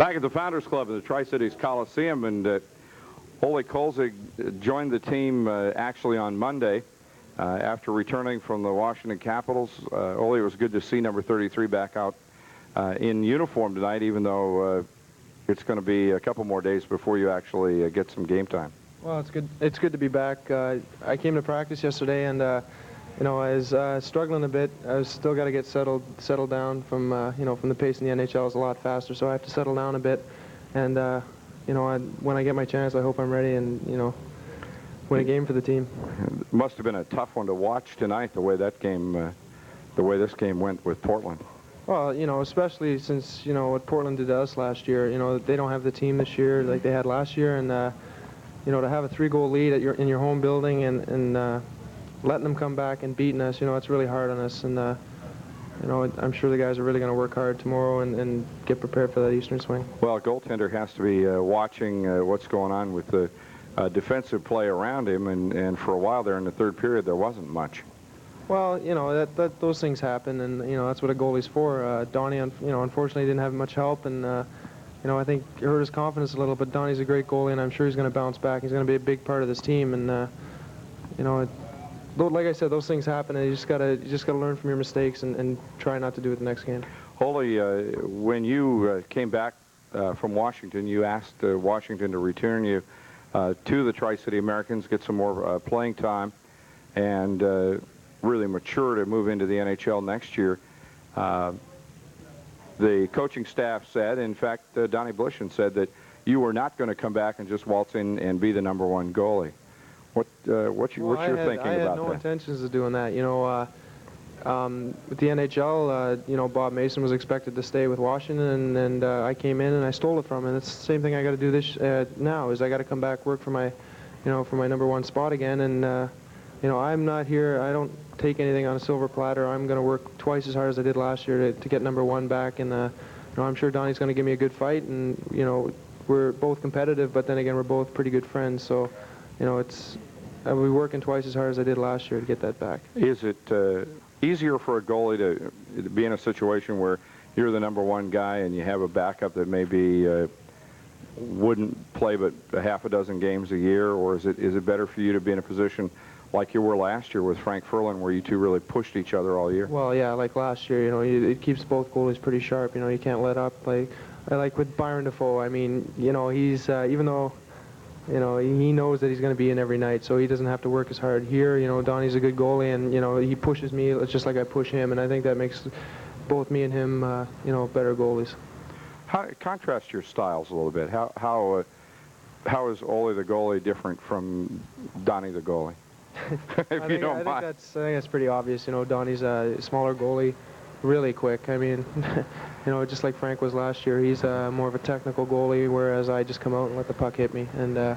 Back at the Founders Club in the Tri-Cities Coliseum, and Olaf Kolzig joined the team actually on Monday after returning from the Washington Capitals. Ole, it was good to see number 33 back out in uniform tonight, even though it's going to be a couple more days before you actually get some game time. Well, it's good. It's good to be back. I came to practice yesterday, and you know, I was struggling a bit. I was still got to get settled down from you know, from the pace in the NHL is a lot faster, so I have to settle down a bit. And you know, when I get my chance, I hope I'm ready and, you know, win a game for the team. It must have been a tough one to watch tonight, the way that game, the way this game went with Portland. Well, you know, especially since, you know, what Portland did to us last year. You know, they don't have the team this year like they had last year, and you know, to have a 3-goal lead at in your home building and letting them come back and beating us, you know, it's really hard on us. And you know, I'm sure the guys are really going to work hard tomorrow and get prepared for that Eastern swing. Well, a goaltender has to be watching what's going on with the defensive play around him, and for a while there in the third period, there wasn't much. Well, you know, those things happen, and, you know, that's what a goalie's for. Donnie, you know, unfortunately didn't have much help, and, you know, I think it hurt his confidence a little, but Donnie's a great goalie, and I'm sure he's going to bounce back. He's going to be a big part of this team, and, you know, like I said, those things happen, and you just gotta learn from your mistakes and try not to do it the next game. Ole, when you came back from Washington, you asked Washington to return you to the Tri-City Americans, get some more playing time, and really mature to move into the NHL next year. The coaching staff said, in fact, Donnie Blishen said that you were not going to come back and just waltz in and be the #1 goalie. What's your thinking about that? I had no intentions of doing that. You know, with the NHL, you know, Bob Mason was expected to stay with Washington, and I came in and I stole it from him. And it's the same thing I got to do this now. Is I got to come back, work for my, you know, for my #1 spot again. And you know, I'm not here. I don't take anything on a silver platter. I'm going to work twice as hard as I did last year to get #1 back. And you know, I'm sure Donnie's going to give me a good fight. And you know, we're both competitive, but then again, we're both pretty good friends. So, you know, I'll be working twice as hard as I did last year to get that back. Is it easier for a goalie to be in a situation where you're the #1 guy and you have a backup that maybe wouldn't play but a half a dozen games a year, or is it better for you to be in a position like you were last year with Frank Furlan, where you two really pushed each other all year? Well, yeah, like last year, you know, it keeps both goalies pretty sharp. You know, you can't let up. Like with Byron Dafoe, I mean, you know, he's even though, you know, he knows that he's going to be in every night, so he doesn't have to work as hard. Here, you know, Donnie's a good goalie, and, you know, he pushes me just like I push him, and I think that makes both me and him, you know, better goalies. Contrast your styles a little bit. How is Ole the goalie different from Donnie the goalie? I think that's pretty obvious. You know, Donnie's a smaller goalie, really quick. I mean, you know, just like Frank was last year, he's more of a technical goalie, whereas I just come out and let the puck hit me. And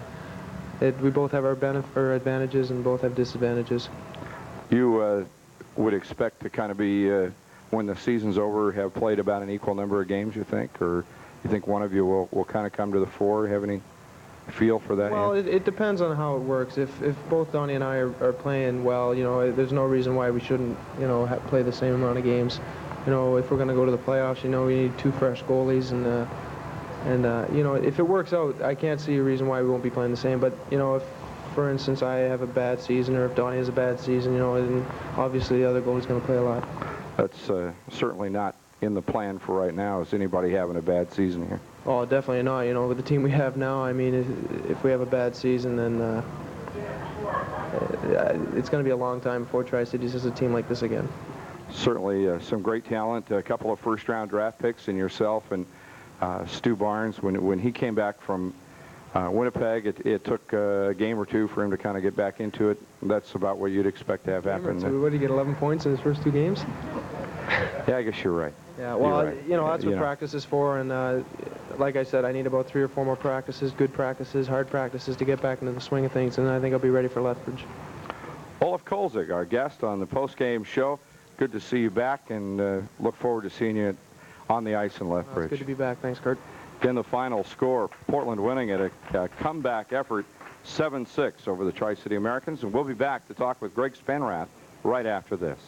we both have our advantages and both have disadvantages. You would expect to kind of be, when the season's over, have played about an equal number of games, you think? Or you think one of you will kind of come to the fore? Have any feel for that? Well, it depends on how it works. If both Donnie and I are playing well, you know, there's no reason why we shouldn't, you know, play the same amount of games. You know, if we're going to go to the playoffs, you know, we need 2 fresh goalies, and you know, if it works out, I can't see a reason why we won't be playing the same. But, you know, if, for instance, I have a bad season, or if Donnie has a bad season, you know, then obviously the other goalie's going to play a lot. That's certainly not in the plan for right now. Is anybody having a bad season here? Oh, definitely not. You know, with the team we have now, I mean, if we have a bad season, then it's going to be a long time before Tri-Cities has a team like this again. Certainly some great talent, a couple of first-round draft picks in yourself and Stu Barnes. When he came back from Winnipeg, it took a game or 2 for him to kind of get back into it. That's about what you'd expect to have happen. So what did he get, 11 points in his first 2 games? Yeah, I guess you're right. Yeah, well, right. You know, that's what practice is for, and like I said, I need about 3 or 4 more practices, good practices, hard practices to get back into the swing of things, and I think I'll be ready for Lethbridge. Olaf Kolzig, our guest on the post-game show. Good to see you back, and look forward to seeing you on the ice in Lethbridge. It's good to be back. Thanks, Kurt. Again, the final score, Portland winning at a comeback effort, 7-6 over the Tri-City Americans, and we'll be back to talk with Greg Spenrath right after this.